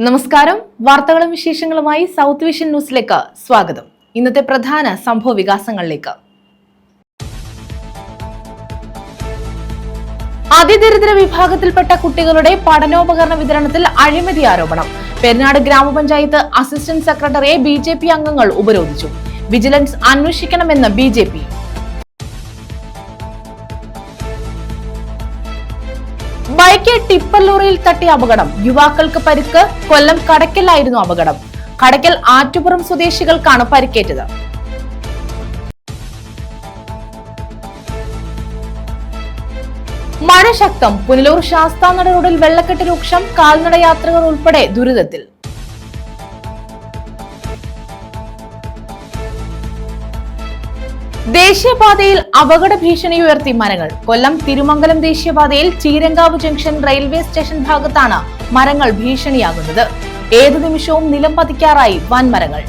നമസ്കാരം. വാർത്തകളും വിശേഷങ്ങളുമായി സൗത്ത് വിഷൻ ന്യൂസിലേക്ക് സ്വാഗതം. ഇന്നത്തെ പ്രധാന സംഭവ വികാസങ്ങളിലേക്ക്. അതിദരിദ്ര വിഭാഗത്തിൽപ്പെട്ട കുട്ടികളുടെ പഠനോപകരണ വിതരണത്തിൽ അഴിമതി ആരോപണം. പെരിനാട് ഗ്രാമപഞ്ചായത്ത് അസിസ്റ്റന്റ് സെക്രട്ടറിയെ BJP അംഗങ്ങൾ ഉപരോധിച്ചു. വിജിലൻസ് അന്വേഷിക്കണമെന്ന് BJP. ബൈക്ക് ടിപ്പർ ലോറിയിൽ തട്ടിയ അപകടം. യുവാക്കൾക്ക് പരിക്ക്. കൊല്ലം കടയ്ക്കലായിരുന്നു അപകടം. കടയ്ക്കൽ ആറ്റുപുറം സ്വദേശികൾക്കാണ് പരിക്കേറ്റത്. മഴ ശക്തം. പുനലൂർ ശാസ്താനട റോഡിൽ വെള്ളക്കെട്ട് രൂക്ഷം. കാൽനട യാത്രികർ ഉൾപ്പെടെ ദുരിതത്തിൽ. ദേശീയപാതയിൽ അപകട ഭീഷണി ഉയർത്തി മരങ്ങൾ. കൊല്ലം തിരുമംഗലം ദേശീയപാതയിൽ ചീരങ്കാവ് ജംഗ്ഷൻ റെയിൽവേ സ്റ്റേഷൻ ഭാഗത്താണ് മരങ്ങൾ ഭീഷണിയാകുന്നത്. ഏതു നിമിഷവും നിലം പതിക്കാറായി വൻമരങ്ങൾ.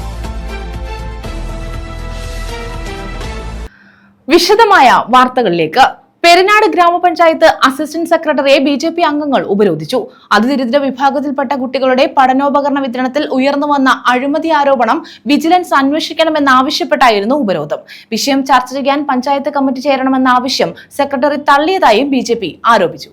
വിശദമായ വാർത്തകളിലേക്ക്. പെരിനാട് ഗ്രാമപഞ്ചായത്ത് അസിസ്റ്റന്റ് സെക്രട്ടറിയെ BJP അംഗങ്ങൾ ഉപരോധിച്ചു. അതിദരിദ്ര വിഭാഗത്തിൽപ്പെട്ട കുട്ടികളുടെ പഠനോപകരണ വിതരണത്തിൽ ഉയർന്നുവന്ന അഴിമതി ആരോപണം വിജിലൻസ് അന്വേഷിക്കണമെന്നാവശ്യപ്പെട്ടായിരുന്നു ഉപരോധം. വിഷയം ചർച്ച ചെയ്യാൻ പഞ്ചായത്ത് കമ്മിറ്റി ചേരണമെന്ന ആവശ്യം സെക്രട്ടറി തള്ളിയതായും BJP ആരോപിച്ചു.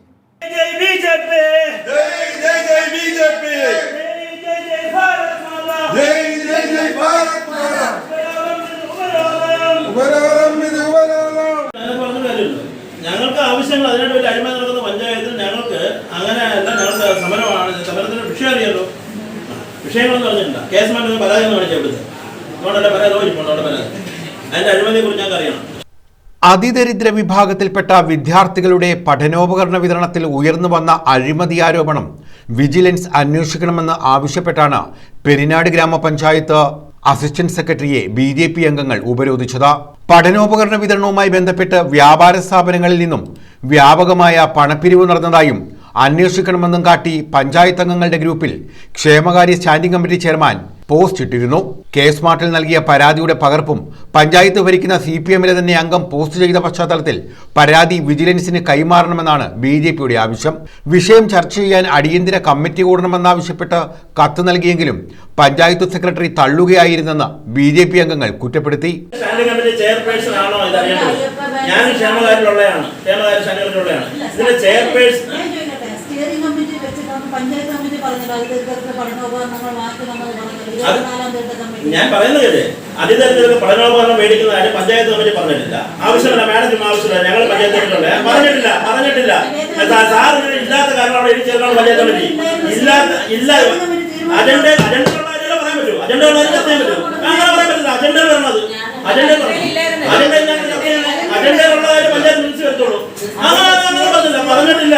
ഞങ്ങൾക്ക് ആവശ്യങ്ങൾ അതിനായിട്ട് വലിയ അഴിമതി നടക്കുന്ന പഞ്ചായത്തിൽ ഞങ്ങൾക്ക് അങ്ങനെയല്ല. ഞങ്ങൾക്ക് സമരത്തിന് വിഷയം അറിയാലോ. വിഷയങ്ങളൊന്നും പറഞ്ഞിട്ടില്ല. കേസ് മാറ്റി പരാതി ഒന്ന് കാണിച്ചാൽ ഇവിടുത്തെ അതുകൊണ്ടല്ല പരാതി പോയിട്ടുണ്ട്. പരാതി അതിന്റെ അഴിമതിയെ കുറിച്ച് ഞങ്ങൾക്ക് അറിയണം. അതിദരിദ്ര വിഭാഗത്തിൽപ്പെട്ട വിദ്യാർത്ഥികളുടെ പഠനോപകരണ വിതരണത്തിൽ ഉയർന്നു വന്ന അഴിമതി ആരോപണം വിജിലൻസ് അന്വേഷിക്കണമെന്ന് ആവശ്യപ്പെട്ടാണ് പെരിനാട് ഗ്രാമപഞ്ചായത്ത് അസിസ്റ്റന്റ് സെക്രട്ടറിയെ BJP അംഗങ്ങൾ ഉപരോധിച്ചത്. പഠനോപകരണ വിതരണവുമായി ബന്ധപ്പെട്ട് വ്യാപാര സ്ഥാപനങ്ങളിൽ നിന്നും വ്യാപകമായ പണപ്പിരിവ് നടന്നതായും അന്വേഷിക്കണമെന്നും കാട്ടി പഞ്ചായത്ത് അംഗങ്ങളുടെ ഗ്രൂപ്പിൽ ക്ഷേമകാര്യ സ്റ്റാൻഡിംഗ് കമ്മിറ്റി ചെയർമാൻ പോസ്റ്റ് ഇട്ടിരുന്നു. സ്മാർട്ടിൽ നൽകിയ പരാതിയുടെ പകർപ്പും പഞ്ചായത്ത് ഭരിക്കുന്ന CPMലെ തന്നെ അംഗം പോസ്റ്റ് ചെയ്ത പശ്ചാത്തലത്തിൽ പരാതി വിജിലൻസിന് കൈമാറണമെന്നാണ് BJPയുടെ ആവശ്യം. വിഷയം ചർച്ച ചെയ്യാൻ അടിയന്തര കമ്മിറ്റി കൂടണമെന്നാവശ്യപ്പെട്ട് കത്ത് നൽകിയെങ്കിലും പഞ്ചായത്ത് സെക്രട്ടറി തള്ളുകയായിരുന്നെന്ന് BJP അംഗങ്ങൾ കുറ്റപ്പെടുത്തി. ഞാൻ പറയുന്നത് അതിദരിദ്രർക്ക് പഠനോപകരണം മേടിക്കുന്ന കാര്യം പഞ്ചായത്ത് കമ്മിറ്റി പറഞ്ഞിട്ടില്ല. ആവശ്യമില്ല, മാഡത്തിന് ആവശ്യമില്ല. ഞങ്ങൾ പഞ്ചായത്ത് കമ്മിറ്റി പറഞ്ഞിട്ടില്ല. സാർ ഇല്ലാത്ത കാരണം അവിടെ എഴുതി ചേർക്കണം. പഞ്ചായത്ത് കമ്മിറ്റി ഇല്ല അജണ്ട പറയാൻ പറ്റൂ. അജണ്ട പറയാൻ പറ്റൂ. അങ്ങനെ പറയാൻ പറ്റില്ല. അജണ്ട വരണത് അജണ്ടയിലുള്ള കാര്യം പഞ്ചായത്ത് മിനിറ്റ്സ് എടുത്തോളൂ. അങ്ങനെ പറഞ്ഞിട്ടില്ല.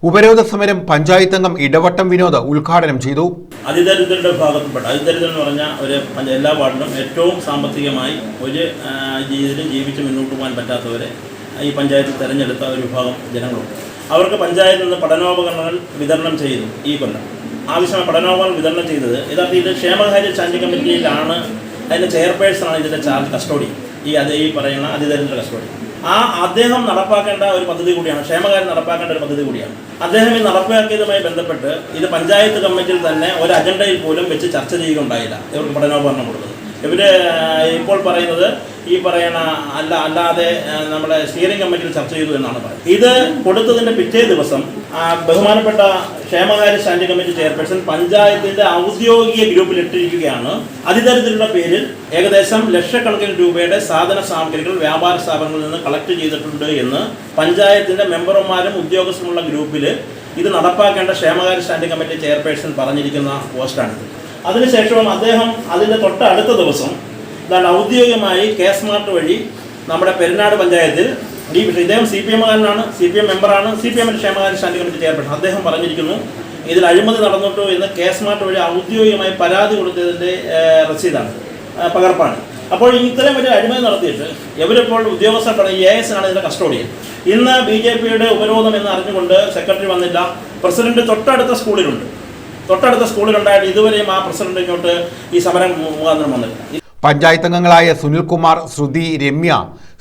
ഉപരോധ സമരം പഞ്ചായത്ത് അംഗം ഇടവട്ടം വിനോദ് ഉദ്ഘാടനം ചെയ്തു. അതിദരിദ്രരുടെ ഭാഗത്തുപ്പെട്ട അതിദരിദ്രം എന്ന് പറഞ്ഞാൽ ഒരു എല്ലാ വാർഡിലും ഏറ്റവും സാമ്പത്തികമായി ഒരു രീതിയിലും ജീവിച്ച് മുന്നോട്ട് പോകാൻ പറ്റാത്തവരെ ഈ പഞ്ചായത്തിൽ തിരഞ്ഞെടുത്ത ഒരു വിഭാഗം ജനങ്ങളുണ്ട്. അവർക്ക് പഞ്ചായത്തിൽ നിന്ന് പഠനോപകരണങ്ങൾ വിതരണം ചെയ്തു. ഈ കൊല്ലം ആവശ്യമായ പഠനോപകരണം വിതരണം ചെയ്തത് യഥാർത്ഥത്തിൽ ക്ഷേമകാര്യ സ്റ്റാൻഡിംഗ് കമ്മിറ്റിയിലാണ്. അതിൻ്റെ ചെയർപേഴ്സണാണ് ഇതിൻ്റെ ചാർജ് കസ്റ്റോഡി. ഈ പറയുന്ന അതിദരിദ്ര കസ്റ്റോഡി അദ്ദേഹം നടപ്പാക്കേണ്ട ഒരു പദ്ധതി കൂടിയാണ്. ക്ഷേമകാര്യം നടപ്പാക്കേണ്ട ഒരു പദ്ധതി കൂടിയാണ്. അദ്ദേഹം ഇത് നടപ്പാക്കിയതുമായി ബന്ധപ്പെട്ട് ഇത് പഞ്ചായത്ത് കമ്മിറ്റിയിൽ തന്നെ ഒരു അജണ്ടയിൽ പോലും വെച്ച് ചർച്ച ചെയ്യുകയുണ്ടായില്ല. ഇവർക്ക് പഠനോപകരണം കൊടുത്തത് ഇവർ ഇപ്പോൾ പറയുന്നത് ഈ പറയുന്ന അല്ലാതെ നമ്മുടെ സ്റ്റിയറിംഗ് കമ്മിറ്റിയിൽ ചർച്ച ചെയ്തു എന്നാണ് പറയുന്നത്. ഇത് കൊടുത്തതിൻ്റെ പിറ്റേ ദിവസം ബഹുമാനപ്പെട്ട ക്ഷേമകാര്യ സ്റ്റാൻഡിംഗ് കമ്മിറ്റി ചെയർപേഴ്സൺ പഞ്ചായത്തിന്റെ ഔദ്യോഗിക ഗ്രൂപ്പിൽ ഇട്ടിരിക്കുകയാണ്. അതിദരിദ്രരുടെ പേരിൽ ഏകദേശം ലക്ഷക്കണക്കിന് രൂപയുടെ സാധന സാമഗ്രികൾ വ്യാപാര സ്ഥാപനങ്ങളിൽ നിന്ന് കളക്ട് ചെയ്തിട്ടുണ്ട് എന്ന് പഞ്ചായത്തിന്റെ മെമ്പർമാരും ഉദ്യോഗസ്ഥരുമുള്ള ഗ്രൂപ്പിൽ ഇത് നടപ്പാക്കേണ്ട ക്ഷേമകാര്യ സ്റ്റാൻഡിംഗ് കമ്മിറ്റി ചെയർപേഴ്സൺ പറഞ്ഞിരിക്കുന്ന പോസ്റ്റാണിത്. അതിനുശേഷവും അദ്ദേഹം അതിൻ്റെ തൊട്ടടുത്ത ദിവസം ഔദ്യോഗികമായി സ്മാർട്ട് വഴി നമ്മുടെ പെരിനാട് പഞ്ചായത്തിൽ ഇദ്ദേഹം CPMകാരനാണ്, CPM മെമ്പറാണ്, CPMന്റെ ക്ഷേമകാര്യ സ്റ്റാൻഡിംഗ് കമ്മിറ്റി ചെയർപേഴ്സൺ. അദ്ദേഹം പറഞ്ഞിരിക്കുന്നു ഇതിൽ അഴിമതി നടന്നിട്ടു എന്ന് സ്മാർട്ട് വഴി ഔദ്യോഗികമായി പരാതി കൊടുത്തതിൻ്റെ രസീതാണ്, പകർപ്പാണ്. അപ്പോൾ ഇത്രയും വലിയ അഴിമതി നടത്തിയിട്ട് ഇവരിപ്പോൾ ഉദ്യോഗസ്ഥർ AS ആണ് ഇതിൻ്റെ കസ്റ്റോഡിയൻ. ഇന്ന് BJPയുടെ ഉപരോധം എന്ന് അറിഞ്ഞുകൊണ്ട് സെക്രട്ടറി വന്നില്ല. പ്രസിഡന്റ് തൊട്ടടുത്ത സ്കൂളിലുണ്ടായിട്ട് ഇതുവരെയും ആ പ്രസിഡന്റ് ഇങ്ങോട്ട് ഈ സമരം മുഖാന്തരം വന്നിട്ടില്ല. പഞ്ചായത്ത് അംഗങ്ങളായ സുനിൽകുമാർ, ശ്രുതി, രമ്യ,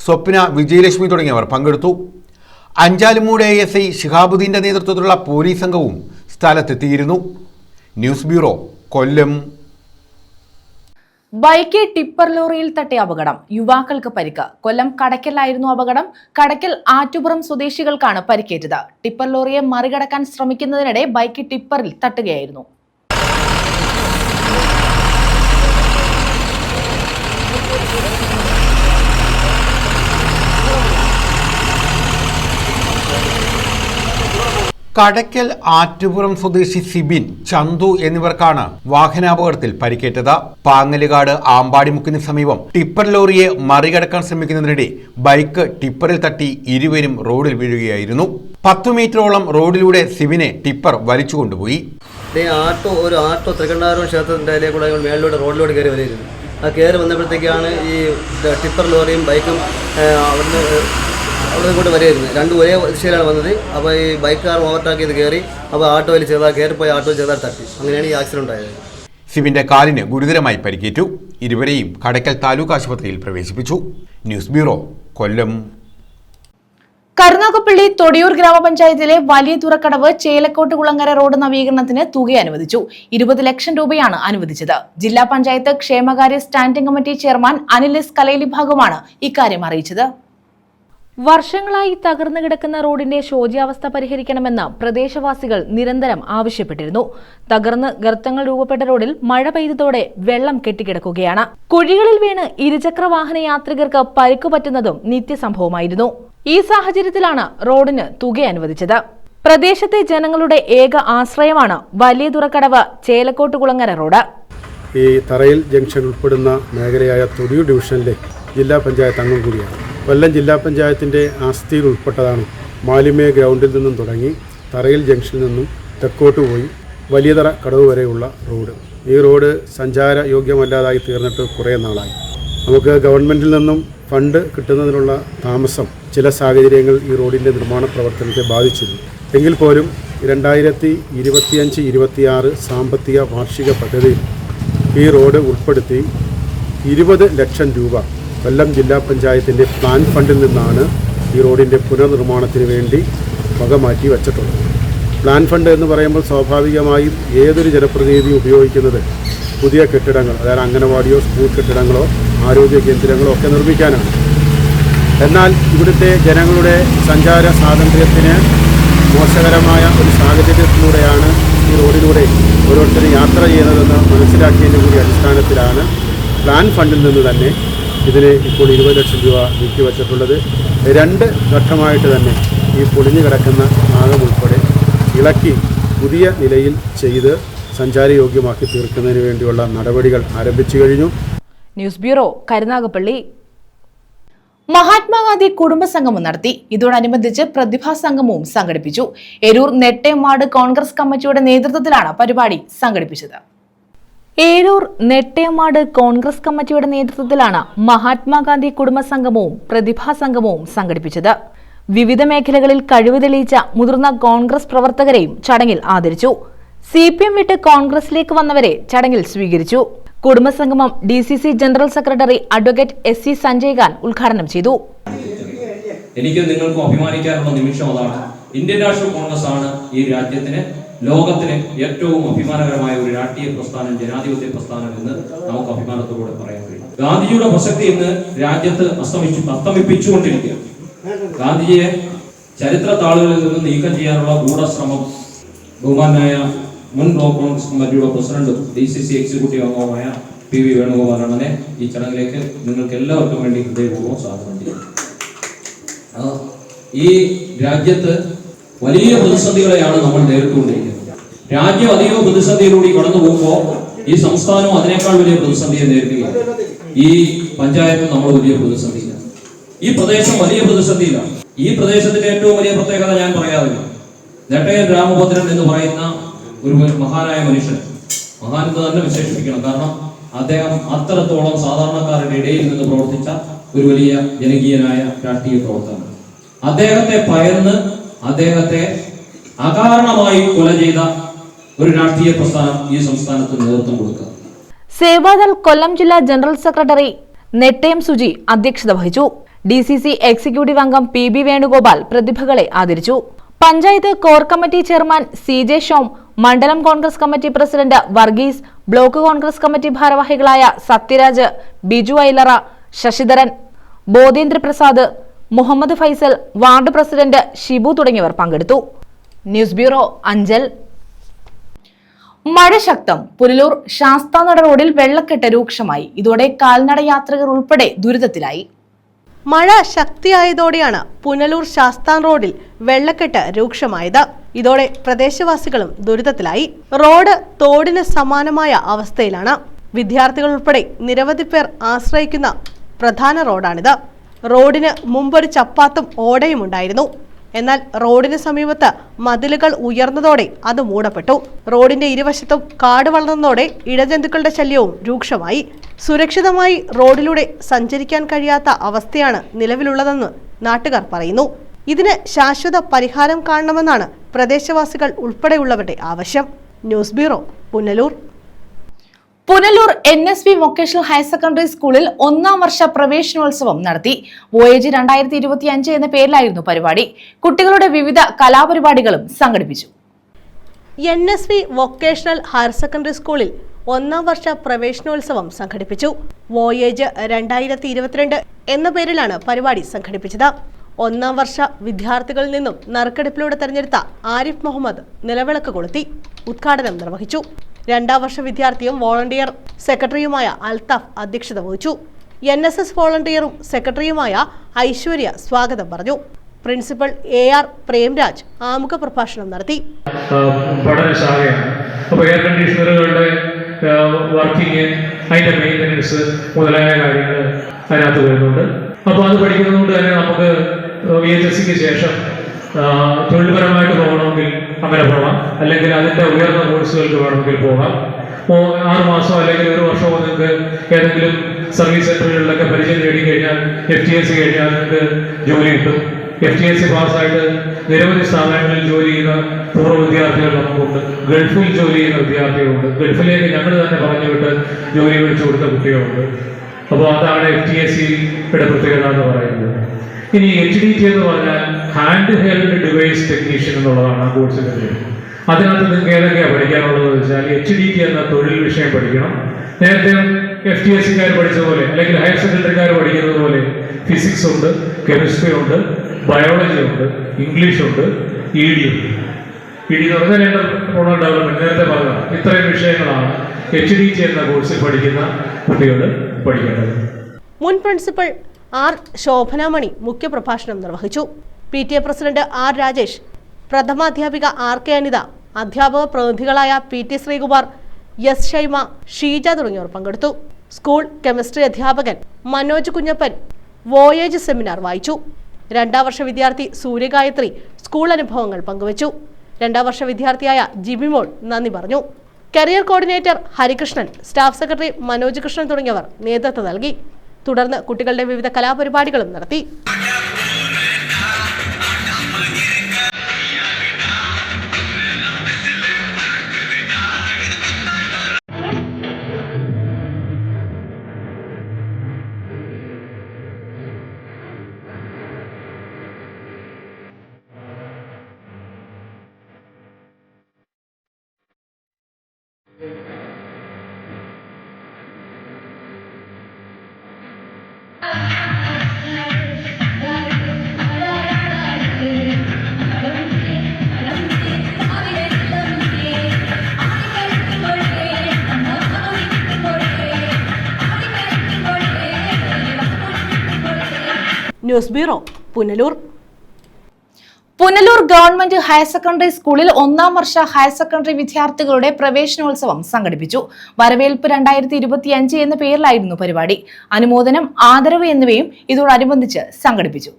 സ്വപ്ന, വിജയലക്ഷ്മി തുടങ്ങിയവർ പങ്കെടുത്തു. അഞ്ചാലുമൂട് ASI ശിഹാബുദ്ദീന്റെ നേതൃത്വത്തിലുള്ള പോലീസ് സംഘവും സ്ഥലത്തെത്തിയിരുന്നു. ന്യൂസ് ബ്യൂറോ, കൊല്ലം. ബൈക്ക് ടിപ്പർ ലോറിയിൽ തട്ടിയ അപകടം, യുവാക്കൾക്ക് പരിക്ക്. കൊല്ലം കടയ്ക്കലായിരുന്നു അപകടം. കടയ്ക്കൽ ആറ്റുപുറം സ്വദേശികൾക്കാണ് പരിക്കേറ്റത്. ടിപ്പർ ലോറിയെ മറികടക്കാൻ ശ്രമിക്കുന്നതിനിടെ ബൈക്ക് ടിപ്പറിൽ തട്ടുകയായിരുന്നു. കടയ്ക്കൽ ആറ്റുപുറം സ്വദേശി സിബിൻ, ചന്തു എന്നിവർക്കാണ് വാഹനാപകടത്തിൽ പരിക്കേറ്റത്. പാങ്ങലുകാട് ആമ്പാടിമുക്കിന് സമീപം ടിപ്പർ ലോറിയെ മറികടക്കാൻ ശ്രമിക്കുന്നതിനിടെ ബൈക്ക് ടിപ്പറിൽ തട്ടി ഇരുവരും റോഡിൽ വീഴുകയായിരുന്നു. 10 മീറ്ററോളം റോഡിലൂടെ സിബിനെ ടിപ്പർ വലിച്ചുകൊണ്ടുപോയി. ഒരു ആട്ടോ തൃക്കണ്ടാരം ക്ഷേത്രത്തിൻ്റെ അതിലെ കൂടെ മേളിലൂടെ റോഡിലൂടെ കയറി വരികയായിരുന്നു. ആ കയറി വന്നപ്പോഴത്തേക്കാണ് ഈ ടിപ്പർ ലോറിയും ബൈക്കും അവിടെ കൂടെ വരികയായിരുന്നു. രണ്ടും ഒരേ ദിശയിലാണ് വന്നത്. അപ്പോൾ ഈ ബൈക്കുകാർ ഓവർടാക്ക് ചെയ്ത് കയറി, അപ്പോൾ ആട്ടോയിൽ കയറിപ്പോയി ആട്ടോ ചെറുതായി തട്ടി. അങ്ങനെയാണ് ഈ ആക്സിഡന്റ് ആയത്. സിബിന്റെ കാലിന് ഗുരുതരമായി പരിക്കേറ്റു. ഇരുവരെയും കടയ്ക്കൽ താലൂക്ക് ആശുപത്രിയിൽ പ്രവേശിപ്പിച്ചു. ന്യൂസ് ബ്യൂറോ, കൊല്ലം. കരുനാഗപ്പള്ളി തൊടിയൂർ ഗ്രാമപഞ്ചായത്തിലെ വലിയ തുറക്കടവ് ചേലക്കോട്ട് കുളങ്ങര റോഡ് നവീകരണത്തിന് തുക അനുവദിച്ചു. 20 ലക്ഷം രൂപയാണ് അനുവദിച്ചത്. ജില്ലാ പഞ്ചായത്ത് ക്ഷേമകാര്യ standing committee chairman Anil S Kalaili ഭാഗമാണ് ഇക്കാര്യം അറിയിച്ചത്. വർഷങ്ങളായി തകർന്നു കിടക്കുന്ന റോഡിന്റെ ശോച്യാവസ്ഥ പരിഹരിക്കണമെന്ന് പ്രദേശവാസികൾ നിരന്തരം ആവശ്യപ്പെട്ടിരുന്നു. തകർന്ന് ഗർത്തങ്ങൾ രൂപപ്പെട്ട റോഡിൽ മഴ പെയ്തതോടെ വെള്ളം കെട്ടിക്കിടക്കുകയാണ്. കുഴികളിൽ വീണ് ഇരുചക്ര വാഹന യാത്രികർക്ക് പരിക്കു പറ്റുന്നതും നിത്യസംഭവമായിരുന്നു. ഈ സാഹചര്യത്തിലാണ് റോഡിന് തുക അനുവദിച്ചത്. പ്രദേശത്തെ ജനങ്ങളുടെ ഏക ആശ്രയമാണ് വലിയ തുറക്കടവ് ചേലക്കോട്ട് കുളങ്ങര റോഡ്. ഈ തറയിൽ ജംഗ്ഷൻ ഉൾപ്പെടുന്ന മേഖലയായ തൊടിയൂർ ഡിവിഷനിലെ ജില്ലാ പഞ്ചായത്ത് അംഗം കൂടിയാണ്. കൊല്ലം ജില്ലാ പഞ്ചായത്തിൻ്റെ ആസ്തിയിൽ ഉൾപ്പെട്ടതാണ് മാലിമേ ഗ്രൗണ്ടിൽ നിന്നും തുടങ്ങി തറയിൽ ജംഗ്ഷനിൽ നിന്നും തെക്കോട്ട് പോയി വലിയതറ കടവ് വരെയുള്ള റോഡ്. ഈ റോഡ് സഞ്ചാര യോഗ്യമല്ലാതായി തീർന്നിട്ട് കുറേ നാളായി. നമുക്ക് ഗവൺമെൻറ്റിൽ നിന്നും ഫണ്ട് കിട്ടുന്നതിനുള്ള താമസം ചില സാഹചര്യങ്ങൾ ഈ റോഡിൻ്റെ നിർമ്മാണ പ്രവർത്തനത്തെ ബാധിച്ചിരുന്നു. എങ്കിൽ പോലും 2025-26 സാമ്പത്തിക വാർഷിക പദ്ധതിയിൽ ഈ റോഡ് ഉൾപ്പെടുത്തി 20 ലക്ഷം രൂപ കൊല്ലം ജില്ലാ പഞ്ചായത്തിൻ്റെ പ്ലാൻ ഫണ്ടിൽ നിന്നാണ് ഈ റോഡിൻ്റെ പുനർനിർമ്മാണത്തിന് വേണ്ടി വക മാറ്റി വച്ചിട്ടുള്ളത്. പ്ലാൻ ഫണ്ട് എന്ന് പറയുമ്പോൾ സ്വാഭാവികമായും ഏതൊരു ജനപ്രതിനിധി ഉപയോഗിക്കുന്നത് പുതിയ കെട്ടിടങ്ങൾ, അതായത് അംഗനവാടിയോ സ്കൂൾ കെട്ടിടങ്ങളോ ആരോഗ്യ കേന്ദ്രങ്ങളോ ഒക്കെ നിർമ്മിക്കാനാണ്. എന്നാൽ ഇവിടുത്തെ ജനങ്ങളുടെ സഞ്ചാര സ്വാതന്ത്ര്യത്തിന് മോശകരമായ ഒരു സാഹചര്യത്തിലൂടെയാണ് ഈ റോഡിലൂടെ ഓരോരുത്തരും യാത്ര ചെയ്യുന്നതെന്ന് മനസ്സിലാക്കിയതിൻ്റെ കൂടി അടിസ്ഥാനത്തിലാണ് പ്ലാൻ ഫണ്ടിൽ നിന്ന് തന്നെ ഇതിന് ഇപ്പോൾ 20 ലക്ഷം രൂപ നീക്കിവച്ചിട്ടുള്ളത്. 2 ഘട്ടമായിട്ട് തന്നെ ഈ പൊളിഞ്ഞു കിടക്കുന്ന ഭാഗം ഉൾപ്പെടെ ഇളക്കി പുതിയ നിലയിൽ ചെയ്ത് സഞ്ചാരയോഗ്യമാക്കി തീർക്കുന്നതിന് വേണ്ടിയുള്ള നടപടികൾ ആരംഭിച്ചു കഴിഞ്ഞു. News bureau, Karunagappally. മഹാത്മാഗാന്ധി കുടുംബസംഗമം നടത്തി. ഇതോടനുബന്ധിച്ച് പ്രതിഭാ സംഗമവും സംഘടിപ്പിച്ചു. ഏരൂർ നെട്ടേമാട് കോൺഗ്രസ് കമ്മിറ്റിയുടെ നേതൃത്വത്തിലാണ് പരിപാടി സംഘടിപ്പിച്ചത്. ഏരൂർ നെട്ടേമാട് കോൺഗ്രസ് കമ്മിറ്റിയുടെ നേതൃത്വത്തിലാണ് മഹാത്മാഗാന്ധി കുടുംബസംഗമവും പ്രതിഭാ സംഗമവും സംഘടിപ്പിച്ചത്. വിവിധ മേഖലകളിൽ കഴിവ് തെളിയിച്ച മുതിർന്ന കോൺഗ്രസ് പ്രവർത്തകരെയും ചടങ്ങിൽ ആദരിച്ചു. CPM വിട്ട് കോൺഗ്രസിലേക്ക് വന്നവരെ ചടങ്ങിൽ സ്വീകരിച്ചു. കുടുംബസംഗമം DCC general secretary advocate SC Sanjay Khan ഉദ്ഘാടനം ചെയ്തു. എനിക്ക് നിങ്ങൾക്കും അഭിമാനിക്കാനുള്ള നിമിഷം അതാണ്. ഇന്ത്യൻ നാഷണൽ കോൺഗ്രസ് ആണ് ഈ രാജ്യത്തിന്, ലോകത്തിന് ഏറ്റവും അഭിമാനകരമായ ഒരു രാഷ്ട്രീയ പ്രസ്ഥാനം, ജനാധിപത്യ പ്രസ്ഥാനം എന്ന് നമുക്ക് അഭിമാനത്തോടെ പറയാൻ കഴിയും. ഗാന്ധിജിയുടെ പ്രസക്തി ഇന്ന് രാജ്യത്ത് അസ്തമിപ്പിച്ചുകൊണ്ടിരിക്കുകയാണ്. ഗാന്ധിജിയെ ചരിത്ര താളുകളിൽ നിന്ന് നീക്കം ചെയ്യാനുള്ള ഗൂഢശ്രമം ബഹുമാനായ മുൻ ബ്ലോക്ക് കോൺഗ്രസ് കമ്മിറ്റിയുടെ പ്രസിഡന്റ് DCC എക്സിക്യൂട്ടീവ് അംഗവുമായ PV വേണുഗോപാലണ്ണനെ ഈ ചടങ്ങിലേക്ക് നിങ്ങൾക്ക് എല്ലാവർക്കും വേണ്ടി ഹൃദയപൂർവ്വം സ്വാഗതം ചെയ്യുന്നു. ഈ രാജ്യത്ത് വലിയ പ്രതിസന്ധികളെയാണ് നമ്മൾ നേരിട്ടുകൊണ്ടിരിക്കുന്നത്. രാജ്യം അധിക പ്രതിസന്ധിയിലൂടെ കടന്നു പോകുമ്പോൾ ഈ സംസ്ഥാനവും അതിനേക്കാൾ വലിയ പ്രതിസന്ധിയെ നേരിടുകയാണ്. ഈ പഞ്ചായത്ത് നമ്മൾ വലിയ പ്രതിസന്ധിയിലാണ്. ഈ പ്രദേശം വലിയ പ്രതിസന്ധിയിലാണ്. ഈ പ്രദേശത്തിന്റെ ഏറ്റവും വലിയ പ്രത്യേകത ഞാൻ പറയാറില്ല. നെട്ടയം രാമഭദ്രൻ എന്ന് പറയുന്ന ഒരു മഹാനായ മനുഷ്യൻ, മഹാനെന്ന് തന്നെ വിശേഷിപ്പിക്കണം. കാരണം അദ്ദേഹം അത്രത്തോളം സാധാരണക്കാരുടെ ഇടയിൽ നിന്ന് പ്രവർത്തിച്ച ഒരു വലിയ ജനകീയനായ രാഷ്ട്രീയ പ്രവർത്തകനാണ്. അദ്ദേഹത്തെ ഭയന്ന് അദ്ദേഹത്തെ അകാരണമായി കൊല ചെയ്ത ഒരു രാഷ്ട്രീയ പ്രസ്ഥാനം ഈ സംസ്ഥാനത്ത് നേതൃത്വം കൊടുക്കുക. സേവാദൾ കൊല്ലം ജില്ലാ ജനറൽ സെക്രട്ടറി നെട്ടയം സുജി അധ്യക്ഷത വഹിച്ചു. DCC എക്സിക്യൂട്ടീവ് അംഗം PB വേണുഗോപാൽ പ്രതിഭകളെ ആദരിച്ചു. Panchayat core committee chairman CJ ഷോം, മണ്ഡലം Congress committee president Varghese, block Congress committee ഭാരവാഹികളായ സത്യരാജ്, ബിജു ഐലറ, ശശിധരൻ, ബോധേന്ദ്ര പ്രസാദ്, മുഹമ്മദ് ഫൈസൽ, വാർഡ് പ്രസിഡന്റ് ഷിബു തുടങ്ങിയവർ പങ്കെടുത്തു. News bureau, Anchal. മഴ ശക്തം. പുനലൂർ ശാസ്താനട റോഡിൽ വെള്ളക്കെട്ട് രൂക്ഷമായി. ഇതോടെ കാൽനട യാത്രികർ ഉൾപ്പെടെ ദുരിതത്തിലായി. മഴ ശക്തിയായതോടെയാണ് പുനലൂർ ശാസ്താൻ റോഡിൽ വെള്ളക്കെട്ട് രൂക്ഷമായത്. ഇതോടെ പ്രദേശവാസികളും ദുരിതത്തിലായി. റോഡ് തോടിന് സമാനമായ അവസ്ഥയിലാണ്. വിദ്യാർത്ഥികൾ ഉൾപ്പെടെ നിരവധി പേർ ആശ്രയിക്കുന്ന പ്രധാന റോഡാണിത്. റോഡിന് മുമ്പൊരു ചപ്പാത്തും ഓടയും ഉണ്ടായിരുന്നു. എന്നാൽ റോഡിന് സമീപത്ത് മതിലുകൾ ഉയർന്നതോടെ അത് മൂടപ്പെട്ടു. റോഡിന്റെ ഇരുവശത്തും കാട് വളർന്നതോടെ ഇഴജന്തുക്കളുടെ ശല്യവും രൂക്ഷമായി. സുരക്ഷിതമായി റോഡിലൂടെ സഞ്ചരിക്കാൻ കഴിയാത്ത അവസ്ഥയാണ് നിലവിലുള്ളതെന്ന് നാട്ടുകാർ പറയുന്നു. ഇതിന് ശാശ്വത പരിഹാരം കാണണമെന്നാണ് പ്രദേശവാസികൾ ഉൾപ്പെടെയുള്ളവരുടെ ആവശ്യം. News bureau, Punalur. Punalur NSV vocational higher secondary സ്കൂളിൽ 1ാം വർഷ പ്രവേശനോത്സവം നടത്തി. വോയേജ് 2025 എന്ന പേരിലായിരുന്നു പരിപാടി. കുട്ടികളുടെ വിവിധ കലാപരിപാടികളും സംഘടിപ്പിച്ചു. NSV വൊക്കേഷണൽ ഹയർ സെക്കൻഡറി സ്കൂളിൽ 1ാം വർഷ പ്രവേശനോത്സവം സംഘടിപ്പിച്ചു. വോയേജ് 2022 എന്ന പേരിലാണ് പരിപാടി സംഘടിപ്പിച്ചത്. 1ാം വർഷ വിദ്യാർത്ഥികളിൽ നിന്നും നറുക്കെടുപ്പിലൂടെ തെരഞ്ഞെടുത്ത ആരിഫ് മുഹമ്മദ് നിലവിളക്ക് കൊളുത്തി ഉദ്ഘാടനം നിർവഹിച്ചു. 2ാം വർഷ വിദ്യാർത്ഥിയും വോളണ്ടിയർ സെക്രട്ടറിയുമായ അൽത്താഫ് അധ്യക്ഷത വഹിച്ചു. NSS വോളണ്ടിയറും സെക്രട്ടറിയുമായ ഐശ്വര്യ സ്വാഗതം പറഞ്ഞു. പ്രിൻസിപ്പൽ AR പ്രേംരാജ് ആമുഖ പ്രഭാഷണം നടത്തി. പഠനശാലയാണ്. അപ്പോൾ എയർ കണ്ടീഷണറുകളുടെ വർക്കിംഗ്, അതിൻ്റെ മെയിൻ്റനൻസ് മുതലായ കാര്യങ്ങൾ അതിനകത്ത് വരുന്നുണ്ട്. അപ്പോൾ അത് പഠിക്കുന്നതുകൊണ്ട് തന്നെ നമുക്ക് VHSCക്ക് ശേഷം തൊഴിൽപരമായിട്ട് പോകണമെങ്കിൽ അങ്ങനെ പോകാം, അല്ലെങ്കിൽ അതിൻ്റെ ഉയർന്ന കോഴ്സുകൾക്ക് വേണമെങ്കിൽ പോകാം. 6 മാസം അല്ലെങ്കിൽ 1 വർഷമോ നിങ്ങൾക്ക് ഏതെങ്കിലും സർവീസ് സെൻ്ററുകളിലൊക്കെ പരിചയം നേടി കഴിഞ്ഞാൽ FTSC കഴിഞ്ഞാൽ നിങ്ങൾക്ക് ജോലി കിട്ടും. FTSC പാസ്സായിട്ട് നിരവധി സ്ഥാപനങ്ങളിൽ ജോലി ചെയ്യുന്ന പൂർവ്വ വിദ്യാർത്ഥികൾ നമുക്കുണ്ട്. ഗൾഫിൽ ജോലി ചെയ്യുന്ന വിദ്യാർത്ഥികളുണ്ട്. ഗൾഫിലേക്ക് ഞങ്ങൾ തന്നെ പറഞ്ഞു വിട്ട് ജോലി മേടിച്ചു കൊടുത്ത കുട്ടികളുണ്ട്. അപ്പോൾ അതാണ് FTSCയുടെ പ്രത്യേകത എന്ന് പറയുന്നത്. ഇനി HDT എന്ന് പറഞ്ഞാൽ ഹാൻഡ് ഹെൽഡ് ഡിവൈസ് ടെക്നീഷ്യൻ എന്നുള്ളതാണ് ആ കോഴ്സിൻ്റെ പേര്. അതിനകത്ത് നിങ്ങൾക്ക് ഏതൊക്കെയാണ് പഠിക്കാനുള്ളത് വെച്ചാൽ HDT എന്ന തൊഴിൽ വിഷയം പഠിക്കണം. നേരത്തെ FTSCക്കാർ പഠിച്ചതുപോലെ അല്ലെങ്കിൽ ഹയർ സെക്കൻഡറിക്കാർ പഠിക്കുന്നത് പോലെ ഫിസിക്സ് ഉണ്ട്, കെമിസ്ട്രി ഉണ്ട്, ബയോളജി ഉണ്ട്, ഇംഗ്ലീഷ് ഉണ്ട്, ED ഉണ്ട്. ED എന്ന് പറഞ്ഞാൽ എന്റർപ്രണർ ഡെവലപ്മെന്റ്, നേരത്തെ പറഞ്ഞതാണ്. ഇത്രയും വിഷയങ്ങളാണ് HDT എന്ന കോഴ്സിൽ പഠിക്കുന്ന കുട്ടികൾ പഠിക്കേണ്ടത്. മുൻ പ്രിൻസിപ്പൽ R ശോഭനാമണി മുഖ്യപ്രഭാഷണം നിർവഹിച്ചു. PTA പ്രസിഡന്റ് R രാജേഷ്, പ്രഥമാധ്യാപിക RK അനിത, അധ്യാപക പ്രതിനിധികളായ PT ശ്രീകുമാർ, S ഷൈമ, ഷീജ തുടങ്ങിയവർ പങ്കെടുത്തു. സ്കൂൾ കെമിസ്ട്രി അധ്യാപകൻ മനോജ് കുഞ്ഞപ്പൻ വോയേജ് സെമിനാർ വായിച്ചു. 2ാം വർഷ വിദ്യാർത്ഥി സൂര്യഗായത്രി സ്കൂൾ അനുഭവങ്ങൾ പങ്കുവച്ചു. 2ാം വർഷ വിദ്യാർത്ഥിയായ ജിബിമോൾ നന്ദി പറഞ്ഞു. Career coordinator Harikrishnan, staff secretary Manoj Krishnan തുടങ്ങിയവർ നേതൃത്വം നൽകി. തുടർന്ന് കുട്ടികളുടെ വിവിധ കലാപരിപാടികളും നടത്തി. News bureau, Punalur. Punalur government higher secondary സ്കൂളിൽ 1ാം വർഷ ഹയർ സെക്കൻഡറി വിദ്യാർത്ഥികളുടെ പ്രവേശനോത്സവം സംഘടിപ്പിച്ചു. വരവേൽപ്പ് 2025 എന്ന പേരിലായിരുന്നു പരിപാടി. അനുമോദനം, ആദരവ് എന്നിവയും ഇതോടനുബന്ധിച്ച് സംഘടിപ്പിച്ചു.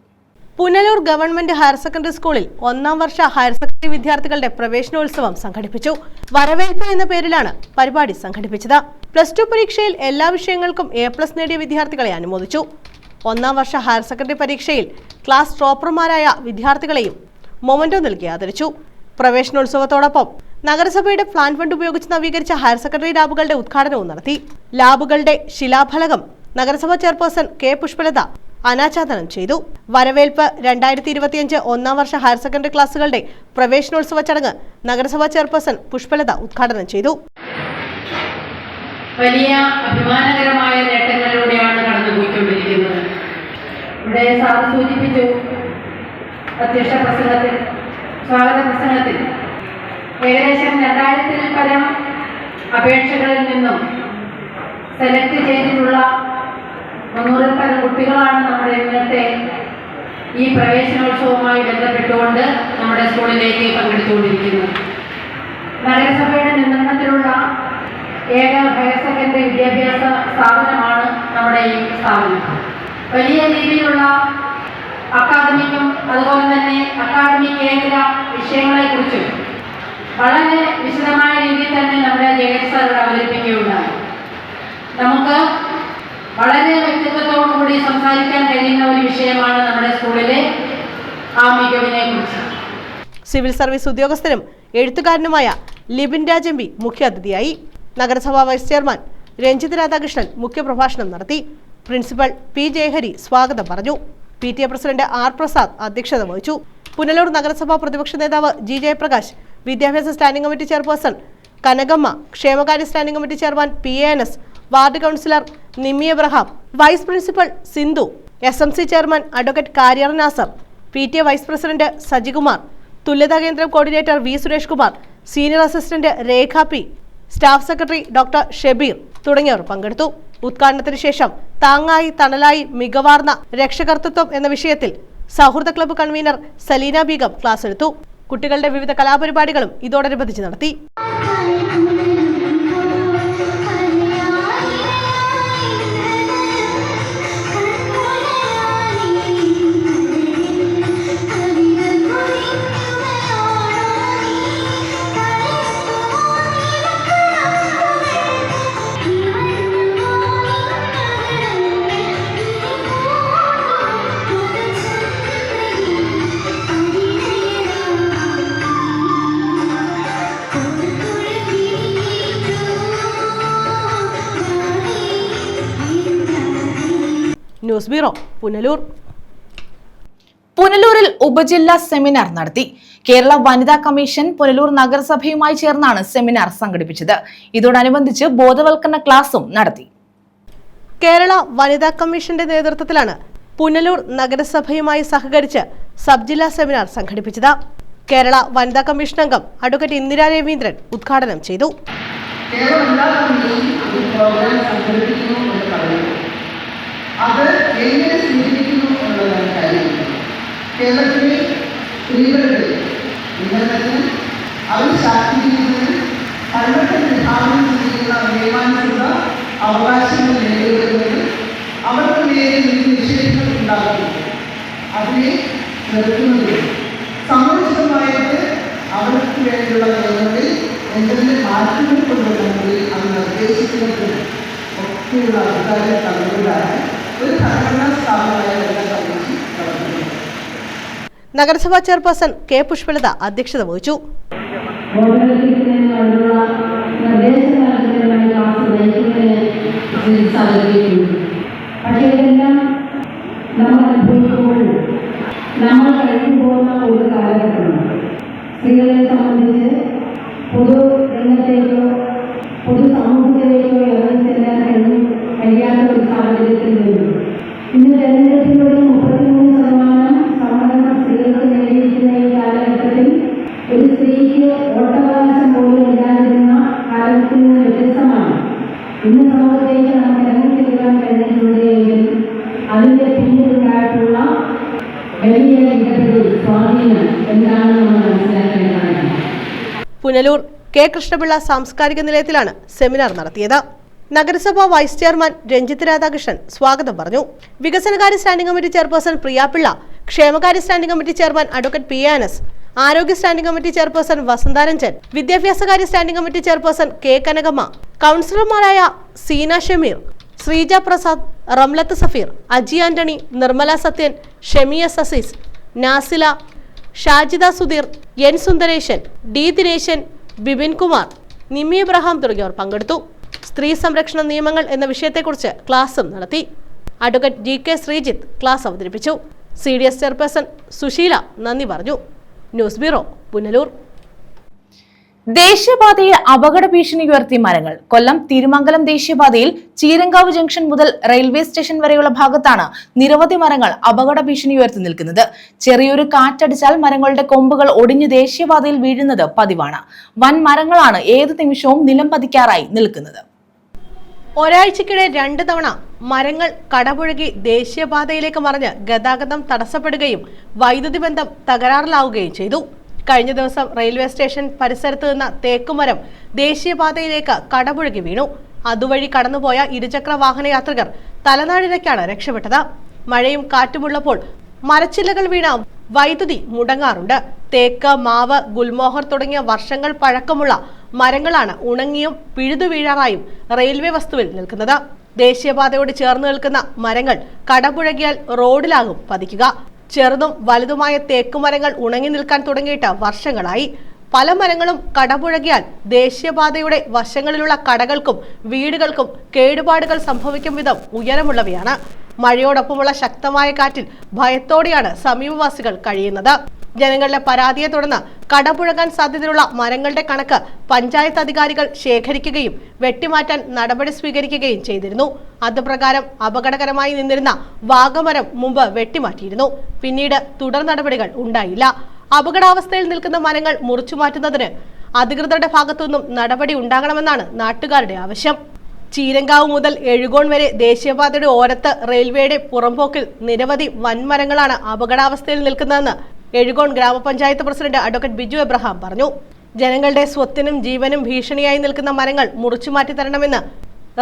പുനലൂർ ഗവൺമെന്റ് ഹയർ സെക്കൻഡറി സ്കൂളിൽ 1ാം വർഷ ഹയർ സെക്കൻഡറി വിദ്യാർത്ഥികളുടെ പ്രവേശനോത്സവം സംഘടിപ്പിച്ചു. വരവേൽപ്പ് എന്ന പേരിലാണ് പരിപാടി സംഘടിപ്പിച്ചത്. +2 പരീക്ഷയിൽ എല്ലാ വിഷയങ്ങൾക്കും A+ നേടിയ വിദ്യാർത്ഥികളെ അനുമോദിച്ചു. 1ാം വർഷ ഹയർ സെക്കൻഡറി പരീക്ഷയിൽ ക്ലാസ് ടോപ്പർമാരായ വിദ്യാർത്ഥികളെയും മൊമെന്റോ നൽകി ആദരിച്ചു. പ്രവേശനോത്സവത്തോടൊപ്പം നഗരസഭയുടെ പ്ലാൻ ഫണ്ട് ഉപയോഗിച്ച് നവീകരിച്ച ഹയർ സെക്കൻഡറി ലാബുകളുടെ ഉദ്ഘാടനവും നടത്തി. ലാബുകളുടെ ശിലാഫലകം നഗരസഭാ ചെയർപേഴ്സൺ K. പുഷ്പലത അനാച്ഛാദനം ചെയ്തു. വരവേൽപ്പ് 2025 ഒന്നാം വർഷ ഹയർ സെക്കൻഡറി ക്ലാസുകളുടെ പ്രവേശനോത്സവ ചടങ്ങ് നഗരസഭാ ചെയർപേഴ്സൺ പുഷ്പലത ഉദ്ഘാടനം ചെയ്തു. വലിയ അഭിമാനകരമായ നേട്ടങ്ങളിലൂടെയാണ് കടന്നുപോയിക്കൊണ്ടിരിക്കുന്നത്. ഇവിടെ സാർ സൂചിപ്പിച്ചു, അധ്യക്ഷ പ്രസംഗത്തിൽ, സ്വാഗത പ്രസംഗത്തിൽ ഏകദേശം 2000-ൽ പരം അപേക്ഷകളിൽ നിന്നും സെലക്ട് ചെയ്തിട്ടുള്ള 300-ൽ പരം കുട്ടികളാണ് നമ്മുടെ ഇന്നത്തെ ഈ പ്രവേശനോത്സവവുമായി ബന്ധപ്പെട്ടുകൊണ്ട് നമ്മുടെ സ്കൂളിലേക്ക് പങ്കെടുത്തുകൊണ്ടിരിക്കുന്നത്. നഗരസഭയുടെ നിയന്ത്രണത്തിലുള്ള ഏക ഹയർ സെക്കൻഡറി വിദ്യാഭ്യാസ സ്ഥാപനമാണ് നമ്മുടെ ഈ സ്ഥാപനം. വലിയ രീതിയിലുള്ള അക്കാദമിക്കും അതുപോലെ തന്നെ അക്കാദമികേതര വിഷയങ്ങളെക്കുറിച്ചും വളരെ വിശദമായ രീതിയിൽ തന്നെ നമ്മുടെ ജയക് സാർ അവതരിപ്പിക്കുകയുണ്ടായി. നമുക്ക് വളരെ വ്യക്തിത്വത്തോടുകൂടി സംസാരിക്കാൻ കഴിയുന്ന ഒരു വിഷയമാണ് നമ്മുടെ സ്കൂളിലെ ആ മികവിനെ കുറിച്ച്. സിവിൽ സർവീസ് ഉദ്യോഗസ്ഥനും എഴുത്തുകാരനുമായ ലിബിൻ രാജ് എം.പി. മുഖ്യാതിഥിയായി. നഗരസഭാ വൈസ് ചെയർമാൻ രഞ്ജിത് രാധാകൃഷ്ണൻ മുഖ്യപ്രഭാഷണം നടത്തി. പ്രിൻസിപ്പൽ പി ജയഹരി സ്വാഗതം പറഞ്ഞു. PTA പ്രസിഡന്റ് ആർ പ്രസാദ് അധ്യക്ഷത വഹിച്ചു. പുനലൂർ നഗരസഭാ പ്രതിപക്ഷ നേതാവ് ജി ജയപ്രകാശ്, വിദ്യാഭ്യാസ സ്റ്റാൻഡിംഗ് കമ്മിറ്റി ചെയർപേഴ്സൺ കനകമ്മ, ക്ഷേമകാര്യ standing committee chairman PANS, ward councillor Nimmi Abraham, vice principal Sindhu, SMC chairman advocate കാര്യർ Nasar, PTA vice president Sajikumar, തുല്യതാ കേന്ദ്രം coordinator V Suresh Kumar, senior assistant Rekha P, staff secretary doctor Shebeer തുടങ്ങിയവർ പങ്കെടുത്തു. ഉദ്ഘാടനത്തിന് ശേഷം താങ്ങായി തണലായി മികവാർന്ന രക്ഷകർത്തൃത്വം എന്ന വിഷയത്തിൽ സൗഹൃദ club convener Saleena Begum class എടുത്തു. കുട്ടികളുടെ വിവിധ കലാപരിപാടികളും ഇതോടനുബന്ധിച്ച് നടത്തി. News bureau, Punalur. പുനലൂരിൽ ഉപജില്ലാ സെമിനാർ നടത്തി. കേരള വനിതാ കമ്മീഷൻ പുനലൂർ നഗരസഭയുമായി ചേർന്നാണ് സെമിനാർ സംഘടിപ്പിച്ചത്. ഇതോടനുബന്ധിച്ച് ബോധവൽക്കരണ ക്ലാസും നടത്തി. കേരള വനിതാ കമ്മീഷന്റെ നേതൃത്വത്തിലാണ് പുനലൂർ നഗരസഭയുമായി സഹകരിച്ച് സബ് ജില്ലാ സെമിനാർ സംഘടിപ്പിച്ചത്. കേരള വനിതാ കമ്മീഷൻ അംഗം അഡ്വക്കേറ്റ് ഇന്ദിരാ രവീന്ദ്രൻ ഉദ്ഘാടനം ചെയ്തു. അത് എങ്ങനെ സ്വീകരിക്കുന്നു എന്നുള്ളതാണ് കാര്യം. കേരളത്തിലെ സ്ത്രീകളുടെ ഉന്നതത്തിന് അവർ ശാക്തീകരിക്കുന്നതിന് പരമ്പര വിഭാവനം ചെയ്യുന്ന നിയമാനുസൃത അവകാശങ്ങൾ നേടിവരുന്നത് അവർക്ക് നേരെ നിഷേധങ്ങൾ ഉണ്ടാകുന്നു. അതിനെ ചെറുക്കുന്നതിന് സമുചിതമായിട്ട് അവർക്ക് വേണ്ടിയുള്ള നിയമങ്ങളിൽ എന്തെങ്കിലും മാറ്റങ്ങൾ കൊണ്ടുവരണമെങ്കിൽ അത് നിർദ്ദേശിക്കുന്നതിന് ഒക്കെയുള്ള അധികാരം തമ്മിലാണ് ഒരു ഭരണഘടനാ സ്ഥാപനമായ കമ്മിറ്റി പ്രവർത്തിക്കുന്നത്. നഗരസഭാ ചെയർപേഴ്സൺ കെ പുഷ്പലത അധ്യക്ഷത വഹിച്ചു. പക്ഷേ ഇതെല്ലാം നമ്മൾ അനുഭവിക്കുമ്പോൾ നമ്മൾ കഴിഞ്ഞു പോകുന്ന ഒരു കാലഘട്ടമാണ്. സ്ത്രീകളെ സംബന്ധിച്ച് പൊതു രംഗത്തേക്കോ പൊതു സമൂഹത്തിലേക്കോ ഇറങ്ങി ചെല്ലാൻ കഴിയാത്ത ഒരു സാഹചര്യത്തിൽ നിന്നു ഇന്ന് തെരഞ്ഞെടുപ്പിലൂടെ 33% സംവരണം സ്ത്രീകൾക്ക് നേടിയിരിക്കുന്ന ഈ കാലഘട്ടത്തിൽ ഒരു സ്ത്രീക്ക് വോട്ടവകാശം പോലും ഇല്ലാതിരുന്ന കാലത്തിൽ നിന്ന് വ്യത്യസ്തമാണ് ഇന്ന് സമൂഹത്തിലേക്ക് നമുക്ക് ഇറങ്ങി ചെല്ലാൻ കഴിഞ്ഞിട്ടുണ്ട് എങ്കിൽ അതിൻ്റെ പിന്നിലുണ്ടായിട്ടുള്ള വലിയ ഇടപെടൽ സ്വാധീനം എന്താണെന്ന് നമ്മൾ മനസ്സിലാക്കേണ്ടതാണ്. പുനലൂർ കെ കൃഷ്ണപിള്ള സാംസ്കാരിക നിലയത്തിലാണ് സെമിനാർ നടത്തിയത്. നഗരസഭാ വൈസ് ചെയർമാൻ രഞ്ജിത് രാധാകൃഷ്ണൻ സ്വാഗതം പറഞ്ഞു. വികസനകാര്യ സ്റ്റാൻഡിംഗ് കമ്മിറ്റി ചെയർപേഴ്സൺ പ്രിയാപിള്ള, ക്ഷേമകാര്യ standing committee chairman advocate PANS, ആരോഗ്യ standing committee chairperson വസന്താരഞ്ജൻ, വിദ്യാഭ്യാസകാര്യ standing committee chairperson K Kanakamma, കൗൺസിലർമാരായ Seena Shameer, Sreeja Prasad, Ramlath Safeer, Aji Antony, Nirmala Sathyan, Shemiya സസീസ്, Nasila, Shajida Sudheer, N Sundaresan, D Dineshan, Bipin Kumar, Nimmi Abraham തുടങ്ങിയവർ പങ്കെടുത്തു. സ്ത്രീ സംരക്ഷണ നിയമങ്ങൾ എന്ന വിഷയത്തെക്കുറിച്ച് ക്ലാസും നടത്തി. അഡ്വക്കേറ്റ് GK ശ്രീജിത്ത് ക്ലാസ് അവതരിപ്പിച്ചു. CDS ചെയർപേഴ്സൺ സുശീല നന്ദി പറഞ്ഞു. News bureau, Punalur. ദേശീയപാതയെ അപകട ഭീഷണി ഉയർത്തി മരങ്ങൾ. കൊല്ലം തിരുമംഗലം ദേശീയപാതയിൽ ചീരങ്കാവ് ജംഗ്ഷൻ മുതൽ റെയിൽവേ സ്റ്റേഷൻ വരെയുള്ള ഭാഗത്താണ് നിരവധി മരങ്ങൾ അപകട ഭീഷണി ഉയർത്തി നിൽക്കുന്നത്. ചെറിയൊരു കാറ്റടിച്ചാൽ മരങ്ങളുടെ കൊമ്പുകൾ ഒടിഞ്ഞ് ദേശീയപാതയിൽ വീഴുന്നത് പതിവാണ്. വൻ മരങ്ങളാണ് ഏത് നിമിഷവും നിലം പതിക്കാറായി നിൽക്കുന്നത്. ഒരാഴ്ചക്കിടെ 2 തവണ മരങ്ങൾ കടപുഴകി ദേശീയപാതയിലേക്ക് മറിഞ്ഞ് ഗതാഗതം തടസ്സപ്പെടുകയും വൈദ്യുതി ബന്ധം തകരാറിലാവുകയും ചെയ്തു. കഴിഞ്ഞ ദിവസം റെയിൽവേ സ്റ്റേഷൻ പരിസരത്ത് നിന്ന തേക്കുമരം ദേശീയപാതയിലേക്ക് കടപുഴകി വീണു. അതുവഴി കടന്നുപോയ ഇരുചക്ര വാഹന യാത്രികർ തലനാടിനയ്ക്കാണ് രക്ഷപ്പെട്ടത്. മഴയും കാറ്റുമുള്ളപ്പോൾ മരച്ചില്ലകൾ വീണ വൈദ്യുതി മുടങ്ങാറുണ്ട്. തേക്ക്, മാവ്, ഗുൽമോഹർ തുടങ്ങിയ വർഷങ്ങൾ പഴക്കമുള്ള മരങ്ങളാണ് ഉണങ്ങിയും പിഴുതു വീഴാറായും റെയിൽവേ വസ്തുവിൽ നിൽക്കുന്നത്. ദേശീയപാതയോട് ചേർന്ന് നിൽക്കുന്ന മരങ്ങൾ കടപുഴകിയാൽ റോഡിലാകും പതിക്കുക. ചെറുതും വലുതുമായ തേക്കുമരങ്ങൾ ഉണങ്ങി നിൽക്കാൻ തുടങ്ങിയിട്ട് വർഷങ്ങളായി. പല മരങ്ങളും കടപുഴകിയാൽ ദേശീയപാതയുടെ വശങ്ങളിലുള്ള കടകൾക്കും വീടുകൾക്കും കേടുപാടുകൾ സംഭവിക്കും വിധം ഉയരമുള്ളവയാണ്. മഴയോടൊപ്പമുള്ള ശക്തമായ കാറ്റിൽ ഭയത്തോടെയാണ് സമീപവാസികൾ കഴിയുന്നത്. ജനങ്ങളുടെ പരാതിയെ തുടർന്ന് കടപുഴകാൻ സാധ്യതയുള്ള മരങ്ങളുടെ കണക്ക് പഞ്ചായത്ത് അധികാരികൾ ശേഖരിക്കുകയും വെട്ടിമാറ്റാൻ നടപടി സ്വീകരിക്കുകയും ചെയ്തിരുന്നു. അതുപ്രകാരം അപകടകരമായി നിന്നിരുന്ന വാഗമരം മുമ്പ് വെട്ടിമാറ്റിയിരുന്നു. പിന്നീട് തുടർ നടപടികൾ ഉണ്ടായില്ല. അപകടാവസ്ഥയിൽ നിൽക്കുന്ന മരങ്ങൾ മുറിച്ചു മാറ്റുന്നതിന് അധികൃതരുടെ ഭാഗത്തുനിന്നും നടപടി ഉണ്ടാകണമെന്നാണ് നാട്ടുകാരുടെ ആവശ്യം. ചീരങ്കാവ് മുതൽ എഴുകോൺ വരെ ദേശീയപാതയുടെ ഓരത്ത് റെയിൽവേയുടെ പുറംപോക്കിൽ നിരവധി വൻമരങ്ങളാണ് അപകടാവസ്ഥയിൽ നിൽക്കുന്നതെന്ന് എഴുകോൺ ഗ്രാമപഞ്ചായത്ത് പ്രസിഡന്റ് അഡ്വക്കേറ്റ് ബിജു എബ്രഹാം പറഞ്ഞു. ജനങ്ങളുടെ സ്വത്തിനും ജീവനും ഭീഷണിയായി നിൽക്കുന്ന മരങ്ങൾ മുറിച്ചു മാറ്റി തരണമെന്ന്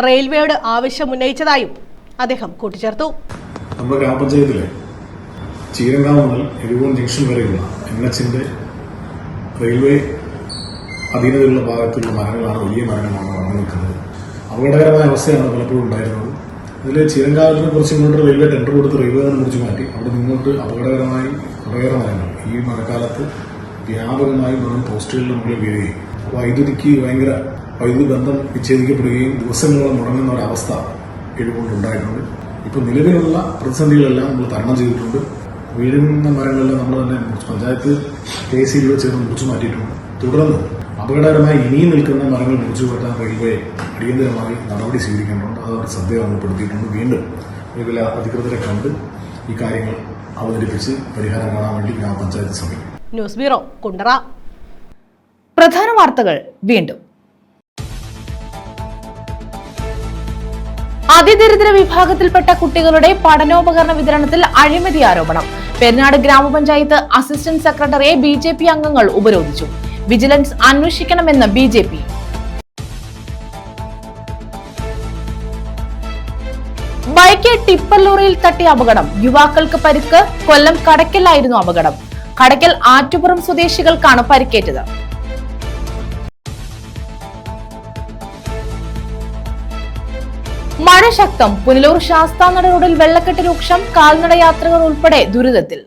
റെയിൽവേയോട് ആവശ്യമുന്നയിച്ചതായും അദ്ദേഹം കൂട്ടിച്ചേർത്തു. നമ്മുടെ ഗ്രാമപഞ്ചായത്തിലെ ചീരങ്കാവ് മുതൽ എഴുകോൺ ജംഗ്ഷൻ വരെയുള്ള NHന്റെ റെയിൽവേ അധീനതയുള്ള ഭാഗത്തുള്ള മരങ്ങളാണ്, വലിയ മരങ്ങളാണ് വളർന്നു നിൽക്കുന്നത്. അപകടകരമായ അവസ്ഥയാണ് പലപ്പോഴും ഉണ്ടായിരുന്നത്. അതിൽ ചീരങ്കാവിന് കുറച്ച് ഇങ്ങോട്ട് റെയിൽവേ ടെൻഡർ കൊടുത്ത് റെയിൽവേ തന്നെ മുറിച്ചു മാറ്റി അവിടെ നിങ്ങോട്ട് അപകടകരമായി കുറേയേറെ മരങ്ങൾ ഈ മഴക്കാലത്ത് വ്യാപകമായി മരം പോസ്റ്റുകളിൽ മുകളിൽ വീഴുകയും വൈദ്യുതിക്ക് ഭയങ്കര വൈദ്യുതി ബന്ധം വിച്ഛേദിക്കപ്പെടുകയും ദിവസങ്ങളോളം മുടങ്ങുന്ന ഒരവസ്ഥ എഴുകൊണ്ടുണ്ടായിട്ടുണ്ട്. ഇപ്പോൾ നിലവിലുള്ള പ്രതിസന്ധികളെല്ലാം നമ്മൾ തരണം ചെയ്തിട്ടുണ്ട്. വീഴുന്ന മരങ്ങളെല്ലാം നമ്മൾ തന്നെ പഞ്ചായത്ത് KCB ചേർന്ന് മുറിച്ചു മാറ്റിയിട്ടുണ്ട്. തുടർന്ന് അപകടകരമായി ഇനിയും നിൽക്കുന്ന മരങ്ങൾ മുറിച്ചു മാറ്റാൻ റെയിൽവേ അടിയന്തരമായി നടപടി സ്വീകരിക്കേണ്ടതുണ്ട്. അത് അവർ ശ്രദ്ധയോഗ്യപ്പെടുത്തിയിട്ടുണ്ട്. വീണ്ടും റെയിൽവേ അധികൃതരെ കണ്ട് ഈ കാര്യങ്ങൾ അവതരിപ്പിച്ച് പരിഹാരം കാണാൻ വേണ്ടി ഗ്രാമപഞ്ചായത്ത് ശ്രമിക്കും. News bureau, Kundara. പ്രധാന വാർത്തകൾ വീണ്ടും. അതിദരിദ്ര വിഭാഗത്തിൽപ്പെട്ട കുട്ടികളുടെ പഠനോപകരണ വിതരണത്തിൽ അഴിമതി ആരോപണം. പെരിനാട് ഗ്രാമപഞ്ചായത്ത് അസിസ്റ്റന്റ് സെക്രട്ടറിയെ BJP അംഗങ്ങൾ ഉപരോധിച്ചു. വിജിലൻസ് അന്വേഷിക്കണമെന്ന് BJP. ബൈക്ക് ടിപ്പർ ലോറിയിൽ തട്ടിയ അപകടം. യുവാക്കൾക്ക് പരിക്ക്. കൊല്ലം കടയ്ക്കലായിരുന്നു അപകടം. കടയ്ക്കൽ ആറ്റുപുറം സ്വദേശികൾക്കാണ് പരിക്കേറ്റത്. മഴ ശക്തം. പുനലൂർ ശാസ്താനട റോഡിൽ വെള്ളക്കെട്ട് രൂക്ഷം. കാൽനട യാത്രികർ ഉൾപ്പെടെ ദുരിതത്തിൽ.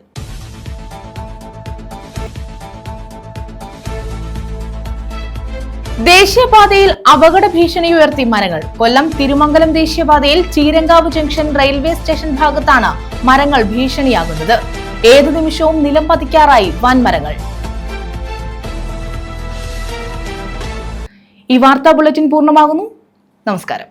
ദേശീയപാതയിൽ അപകട ഭീഷണി ഉയർത്തി മരങ്ങൾ. കൊല്ലം തിരുമംഗലം ദേശീയപാതയിൽ ചീരങ്കാവ് ജംഗ്ഷൻ റെയിൽവേ സ്റ്റേഷൻ ഭാഗത്താണ് മരങ്ങൾ ഭീഷണിയാകുന്നത്. ഏതു നിമിഷവും നിലം പതിക്കാറായി വൻമരങ്ങൾ. ഈ വാർത്താ ബുള്ളറ്റിൻ പൂർണ്ണമാകുന്നു. നമസ്കാരം.